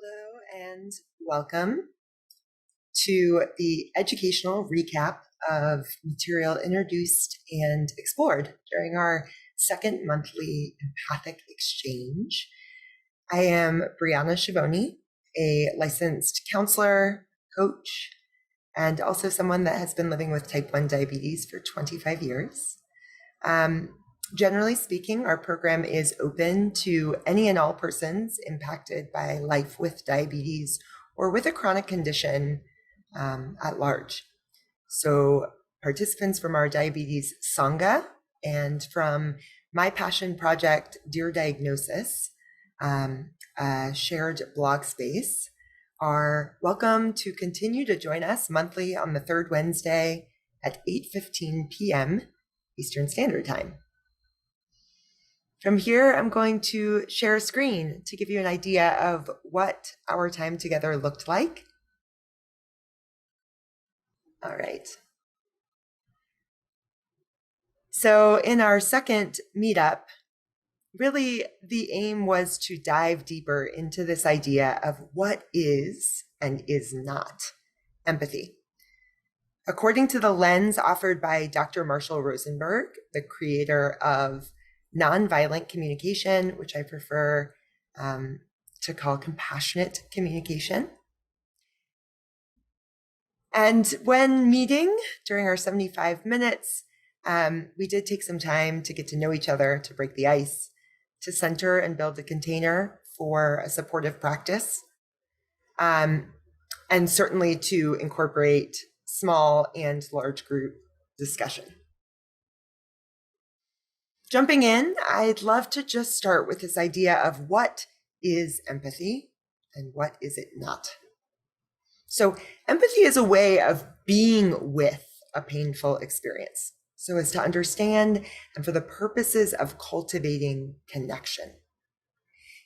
Hello and welcome to the educational recap of material introduced and explored during our second monthly Empathic Exchange. I am Brianna Schiavone, a licensed counselor, coach, and also someone that has been living with type 1 diabetes for 25 years. Generally speaking, our program is open to any and all persons impacted by life with diabetes or with a chronic condition at large. So participants from our diabetes Sangha and from my passion project, Dear Diagnosis, a shared blog space, are welcome to continue to join us monthly on the third Wednesday at 8:15 p.m. Eastern Standard Time. From here, I'm going to share a screen to give you an idea of what our time together looked like. All right. So in our second meetup, really the aim was to dive deeper into this idea of what is and is not empathy. According to the lens offered by Dr. Marshall Rosenberg, the creator of nonviolent communication, which I prefer to call compassionate communication. And when meeting during our 75 minutes, we did take some time to get to know each other, to break the ice, to center and build a container for a supportive practice, and certainly to incorporate small and large group discussion. Jumping in, I'd love to just start with this idea of what is empathy and what is it not. So empathy is a way of being with a painful experience so as to understand and for the purposes of cultivating connection.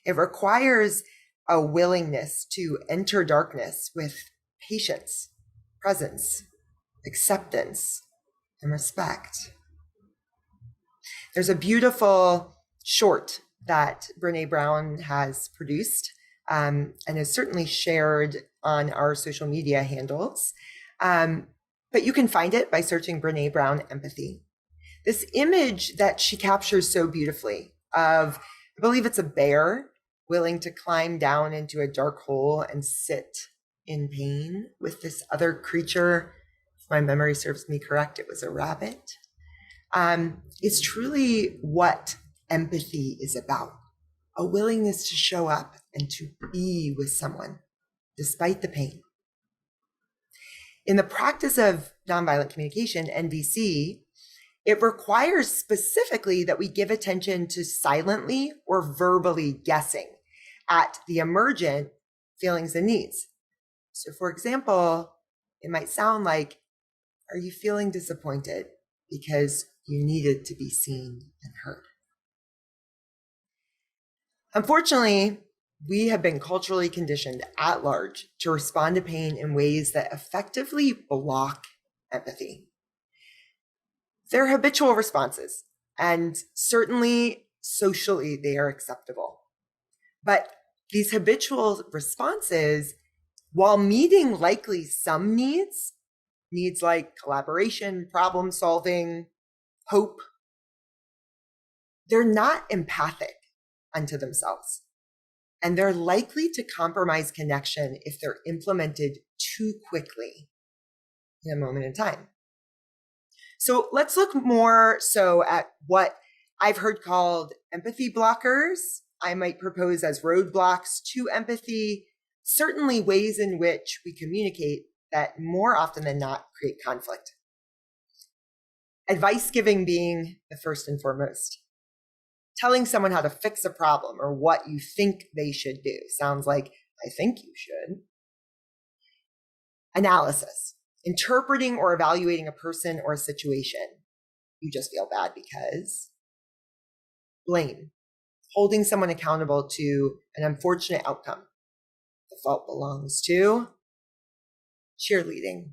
It requires a willingness to enter darkness with patience, presence, acceptance, and respect. There's a beautiful short that Brené Brown has produced and is certainly shared on our social media handles. But you can find it by searching Brené Brown empathy. This image that she captures so beautifully of, I believe it's a bear willing to climb down into a dark hole and sit in pain with this other creature. If my memory serves me correct, it was a rabbit. Is truly what empathy is about. A willingness to show up and to be with someone despite the pain. In the practice of nonviolent communication, NVC, it requires specifically that we give attention to silently or verbally guessing at the emergent feelings and needs. So for example, it might sound like, are you feeling disappointed because you needed to be seen and heard? Unfortunately, we have been culturally conditioned at large to respond to pain in ways that effectively block empathy. They're habitual responses, and certainly socially they are acceptable. But these habitual responses, while meeting likely some needs like collaboration, problem solving, hope, they're not empathic unto themselves. And they're likely to compromise connection if they're implemented too quickly in a moment in time. So let's look more so at what I've heard called empathy blockers. I might propose as roadblocks to empathy, certainly ways in which we communicate that more often than not create conflict. Advice giving being the first and foremost. Telling someone how to fix a problem or what you think they should do sounds like, I think you should. Analysis. Interpreting or evaluating a person or a situation. You just feel bad because. Blame. Holding someone accountable to an unfortunate outcome. The fault belongs to. Cheerleading.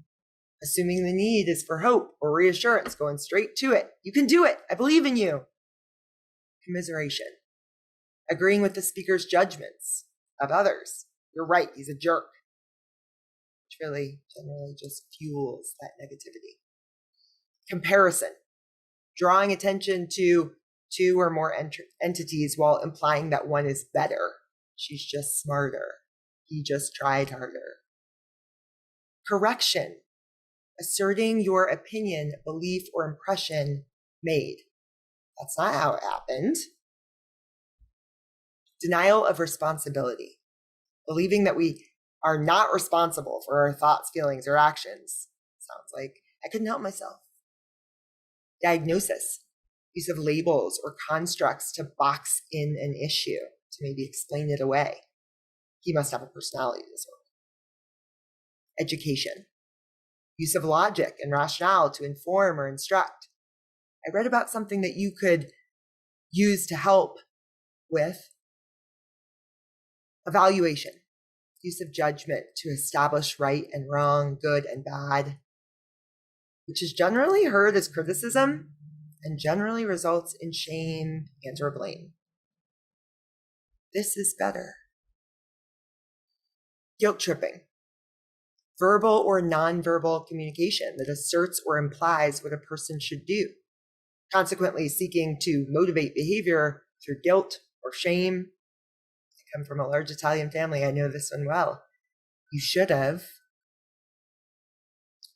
Assuming the need is for hope or reassurance, going straight to it. You can do it. I believe in you. Commiseration. Agreeing with the speaker's judgments of others. You're right, he's a jerk. Which really generally just fuels that negativity. Comparison, drawing attention to two or more entities while implying that one is better. She's just smarter. He just tried harder. Correction, asserting your opinion, belief, or impression made. That's not how it happened. Denial of responsibility, believing that we are not responsible for our thoughts, feelings, or actions. Sounds like I couldn't help myself. Diagnosis, use of labels or constructs to box in an issue, to maybe explain it away. He must have a personality disorder. Education, use of logic and rationale to inform or instruct. I read about something that you could use to help with evaluation, use of judgment to establish right and wrong, good and bad, which is generally heard as criticism and generally results in shame and or blame. This is better. Guilt tripping, verbal or nonverbal communication that asserts or implies what a person should do, consequently seeking to motivate behavior through guilt or shame. I come from a large Italian family. I know this one well. You should have.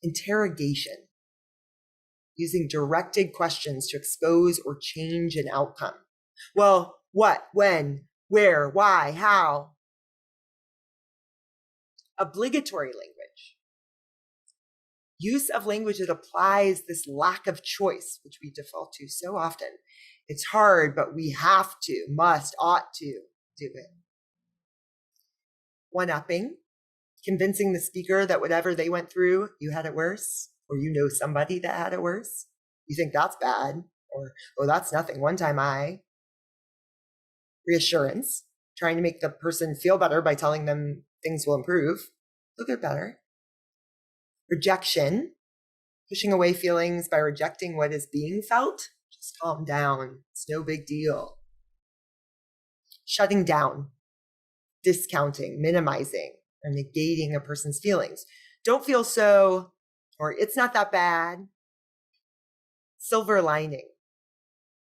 Interrogation, using directed questions to expose or change an outcome. Well, what, when, where, why, how? Obligatory language, use of language that applies this lack of choice, which we default to so often. It's hard, but we have to, must, ought to do it. One-upping, convincing the speaker that whatever they went through, you had it worse, or you know somebody that had it worse. You think that's bad, or, oh, that's nothing. One time I. Reassurance, trying to make the person feel better by telling them things will improve. They'll get better. Rejection, pushing away feelings by rejecting what is being felt. Just calm down. It's no big deal. Shutting down, discounting, minimizing, or negating a person's feelings. Don't feel so, or it's not that bad. Silver lining,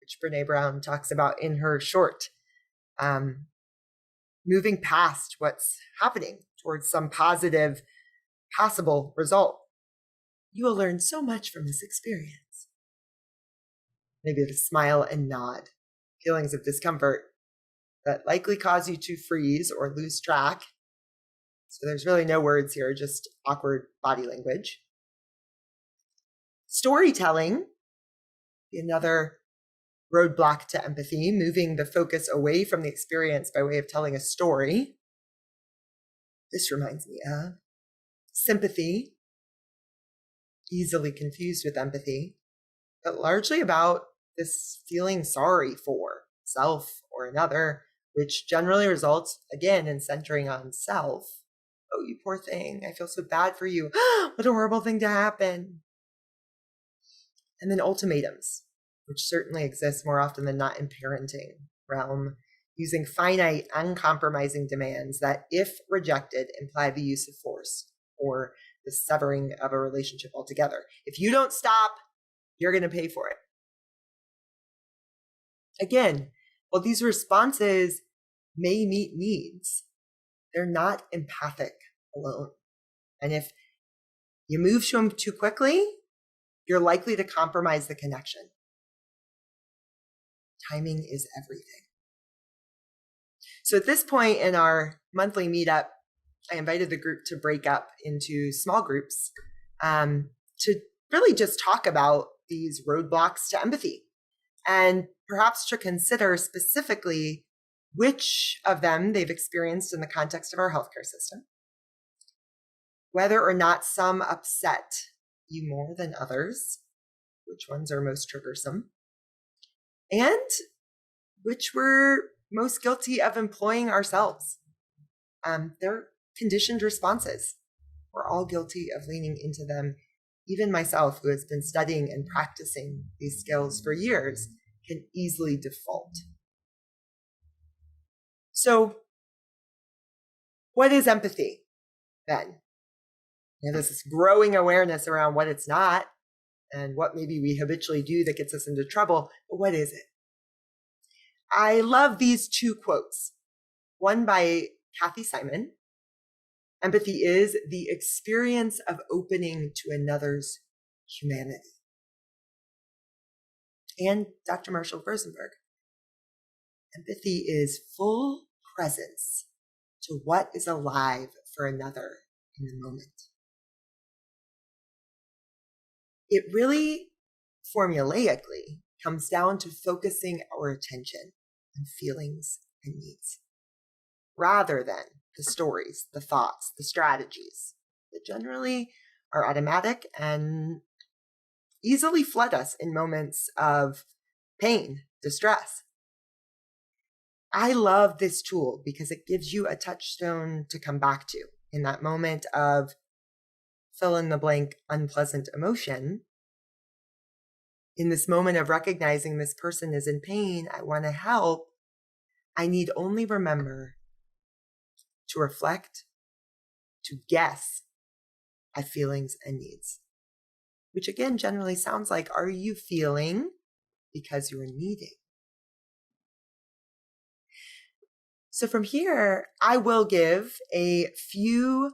which Brene Brown talks about in her short. Moving past what's happening towards some positive, possible result. You will learn so much from this experience. Maybe to smile and nod. Feelings of discomfort that likely cause you to freeze or lose track. So there's really no words here, just awkward body language. Storytelling, another roadblock to empathy, moving the focus away from the experience by way of telling a story. This reminds me of sympathy, easily confused with empathy, but largely about this feeling sorry for self or another, which generally results, again, in centering on self. Oh, you poor thing. I feel so bad for you. What a horrible thing to happen. And then ultimatums, which certainly exists more often than not in parenting realm, using finite, uncompromising demands that, if rejected, imply the use of force or the severing of a relationship altogether. If you don't stop, you're going to pay for it. Again, while these responses may meet needs, they're not empathic alone. And if you move to them too quickly, you're likely to compromise the connection. Timing is everything. So at this point in our monthly meetup, I invited the group to break up into small groups to really just talk about these roadblocks to empathy and perhaps to consider specifically which of them they've experienced in the context of our healthcare system, whether or not some upset you more than others, which ones are most triggersome, and which we're most guilty of employing ourselves. They're conditioned responses. We're all guilty of leaning into them. Even myself, who has been studying and practicing these skills for years, can easily default. So What is empathy then? There's this growing awareness around what it's not and what maybe we habitually do that gets us into trouble. But what is it? I love these two quotes. One by Kathy Simon. Empathy is the experience of opening to another's humanity. And Dr. Marshall Rosenberg. Empathy is full presence to what is alive for another in the moment. It really formulaically comes down to focusing our attention on feelings and needs, rather than the stories, the thoughts, the strategies that generally are automatic and easily flood us in moments of pain, distress. I love this tool because it gives you a touchstone to come back to in that moment of fill in the blank unpleasant emotion. In this moment of recognizing this person is in pain, I want to help. I need only remember to reflect, to guess at feelings and needs, which again generally sounds like, are you feeling because you're needing? So from here, I will give a few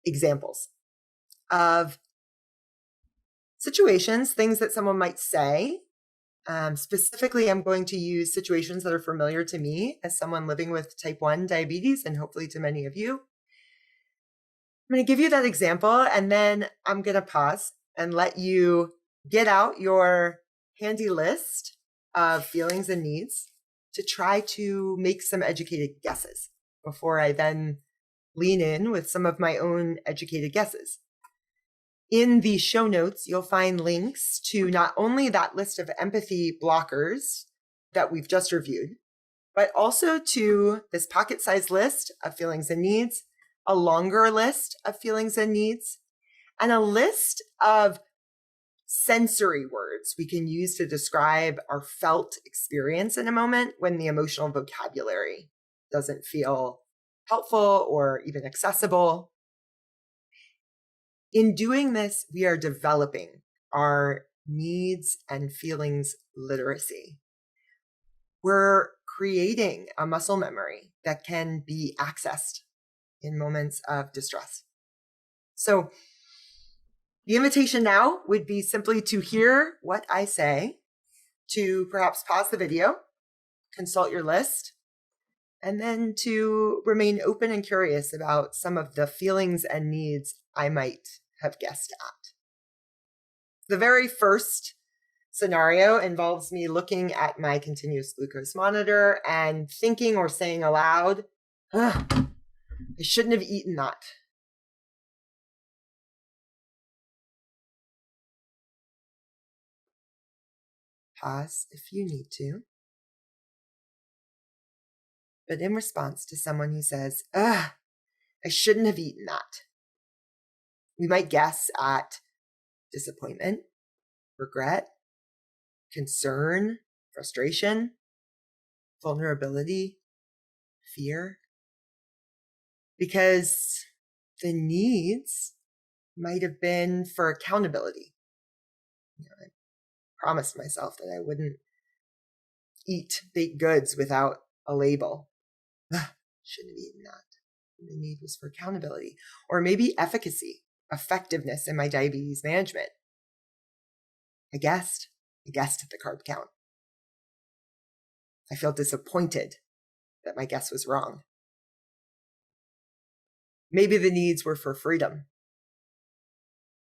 examples of situations, things that someone might say. Specifically, I'm going to use situations that are familiar to me as someone living with type 1 diabetes and hopefully to many of you. I'm going to give you that example and then I'm going to pause and let you get out your handy list of feelings and needs to try to make some educated guesses before I then lean in with some of my own educated guesses. In the show notes, you'll find links to not only that list of empathy blockers that we've just reviewed, but also to this pocket-sized list of feelings and needs, a longer list of feelings and needs, and a list of sensory words we can use to describe our felt experience in a moment when the emotional vocabulary doesn't feel helpful or even accessible. In doing this, we are developing our needs and feelings literacy. We're creating a muscle memory that can be accessed in moments of distress. So the invitation now would be simply to hear what I say, to perhaps pause the video, consult your list, and then to remain open and curious about some of the feelings and needs I might have guessed at. The very first scenario involves me looking at my continuous glucose monitor and thinking or saying aloud, I shouldn't have eaten that. Pause if you need to. But in response to someone who says, I shouldn't have eaten that, we might guess at disappointment, regret, concern, frustration, vulnerability, fear. Because the needs might have been for accountability. I promised myself that I wouldn't eat baked goods without a label. Shouldn't have eaten that. The need was for accountability. Or maybe efficacy, effectiveness in my diabetes management. I guessed at the carb count. I feel disappointed that my guess was wrong. Maybe the needs were for freedom.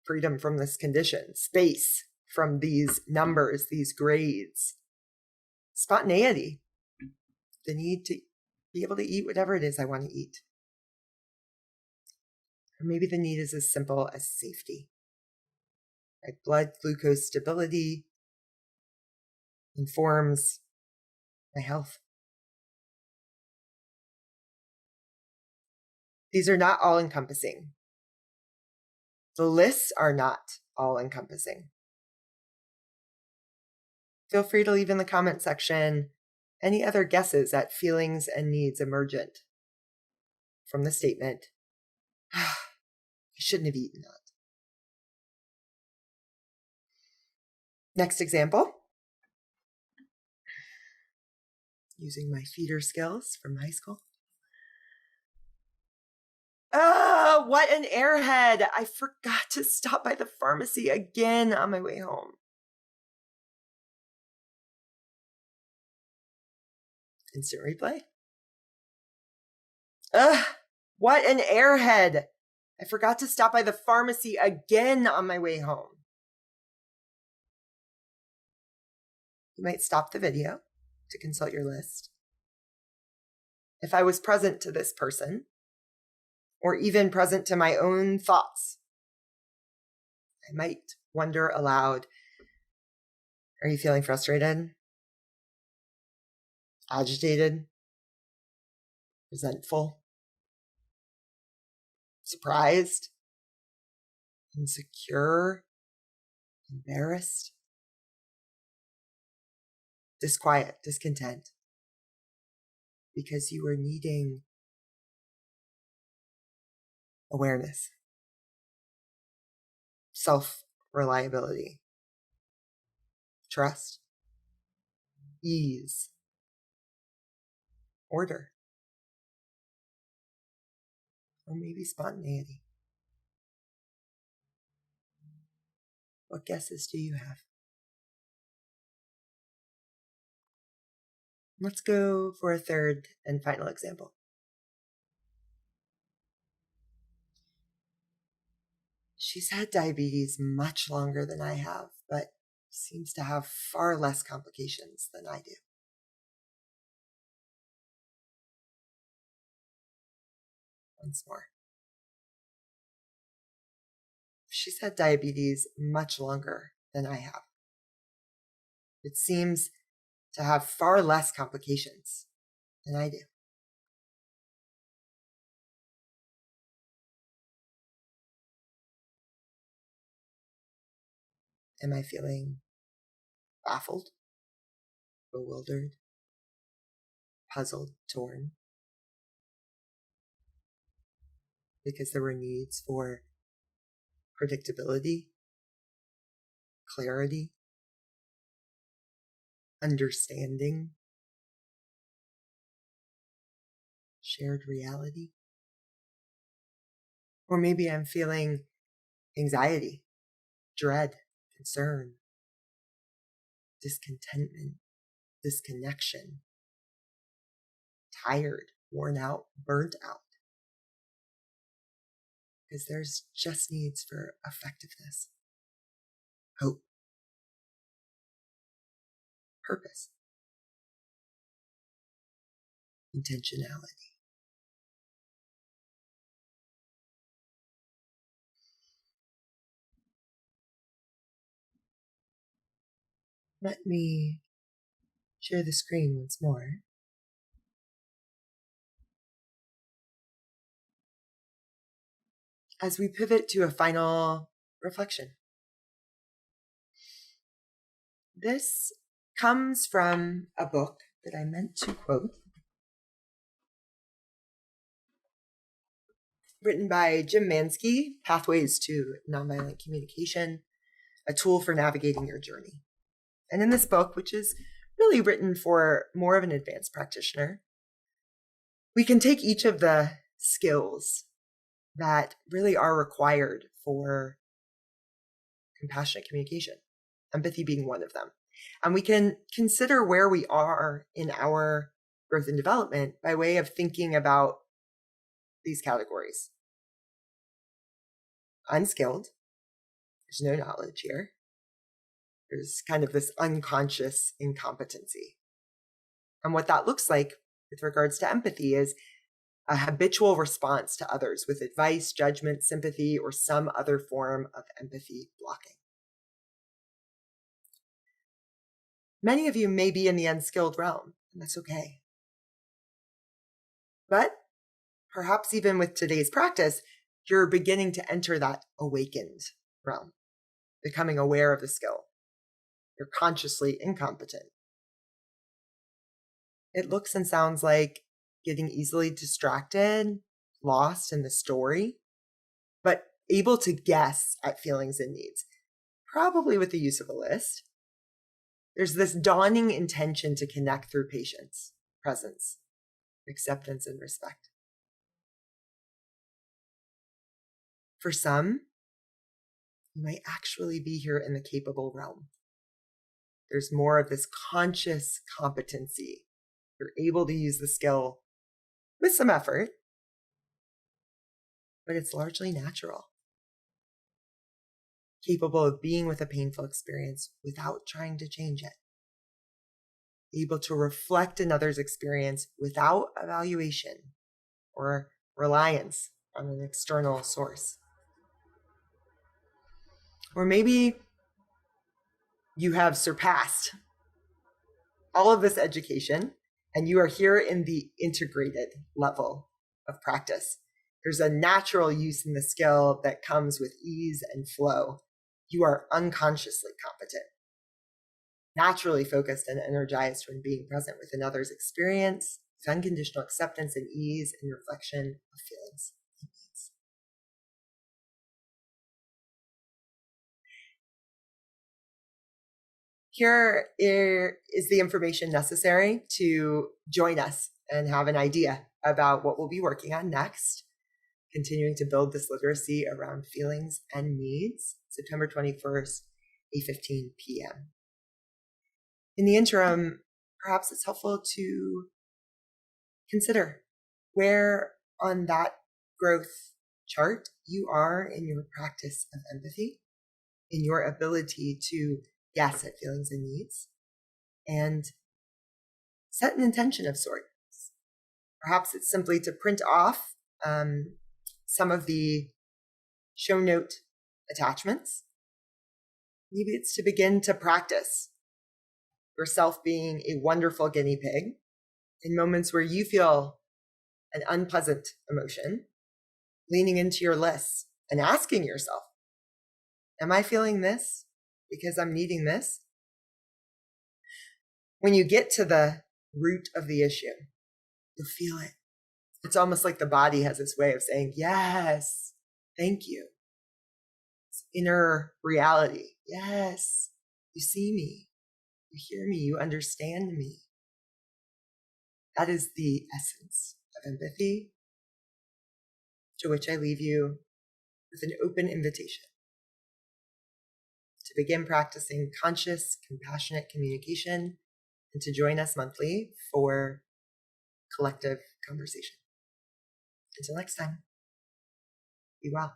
Freedom from this condition, space from these numbers, these grades, spontaneity, the need to be able to eat whatever it is I want to eat. Or maybe the need is as simple as safety. My blood glucose stability informs my health. These are not all encompassing. The lists are not all encompassing. Feel free to leave in the comment section any other guesses at feelings and needs emergent from the statement, I shouldn't have eaten that. Next example, using my feeder skills from high school. Oh, what an airhead. I forgot to stop by the pharmacy again on my way home. Instant replay. Ugh, what an airhead. I forgot to stop by the pharmacy again on my way home. You might stop the video to consult your list. If I was present to this person, or even present to my own thoughts, I might wonder aloud, are you feeling frustrated? Agitated? Resentful? Surprised? Insecure? Embarrassed? Disquiet, discontent? Because you were needing awareness, self-reliability, trust, ease, order, or maybe spontaneity. What guesses do you have? Let's go for a third and final example. She's had diabetes much longer than I have, but seems to have far less complications than I do. Once more. She's had diabetes much longer than I have. It seems to have far less complications than I do. Am I feeling baffled, bewildered, puzzled, torn? Because there were needs for predictability, clarity, understanding, shared reality. Or maybe I'm feeling anxiety, dread, concern, discontentment, disconnection, tired, worn out, burnt out. Because there's just needs for effectiveness, hope, purpose, intentionality. Let me share the screen once more. As we pivot to a final reflection. This comes from a book that I meant to quote, written by Jim Mansky, Pathways to Nonviolent Communication, a tool for navigating your journey. And in this book, which is really written for more of an advanced practitioner, we can take each of the skills that really are required for compassionate communication, empathy being one of them. And we can consider where we are in our growth and development by way of thinking about these categories. Unskilled, there's no knowledge here. There's kind of this unconscious incompetency. And what that looks like with regards to empathy is a habitual response to others with advice, judgment, sympathy, or some other form of empathy blocking. Many of you may be in the unskilled realm, and that's okay. But perhaps even with today's practice, you're beginning to enter that awakened realm, becoming aware of the skill. You're consciously incompetent. It looks and sounds like getting easily distracted, lost in the story, but able to guess at feelings and needs, probably with the use of a list. There's this dawning intention to connect through patience, presence, acceptance, and respect. For some, you might actually be here in the capable realm. There's more of this conscious competency. You're able to use the skill with some effort, but it's largely natural. Capable of being with a painful experience without trying to change it. Able to reflect another's experience without evaluation or reliance on an external source. Or maybe you have surpassed all of this education and you are here in the integrated level of practice. There's a natural use in the skill that comes with ease and flow. You are unconsciously competent, naturally focused and energized when being present with another's experience, with unconditional acceptance and ease and reflection of feelings and needs. Here is the information necessary to join us and have an idea about what we'll be working on next. Continuing to build this literacy around feelings and needs, September 21st, 8:15 p.m. In the interim, perhaps it's helpful to consider where on that growth chart you are in your practice of empathy, in your ability to guess at feelings and needs, and set an intention of sorts. Perhaps it's simply to print off some of the show note attachments. Maybe it's to begin to practice yourself being a wonderful guinea pig in moments where you feel an unpleasant emotion, leaning into your list and asking yourself, am I feeling this because I'm needing this? When you get to the root of the issue, you'll feel it. It's almost like the body has this way of saying, yes, thank you. It's inner reality. Yes, you see me, you hear me, you understand me. That is the essence of empathy, to which I leave you with an open invitation to begin practicing conscious, compassionate communication and to join us monthly for collective conversation. Until next time, be well.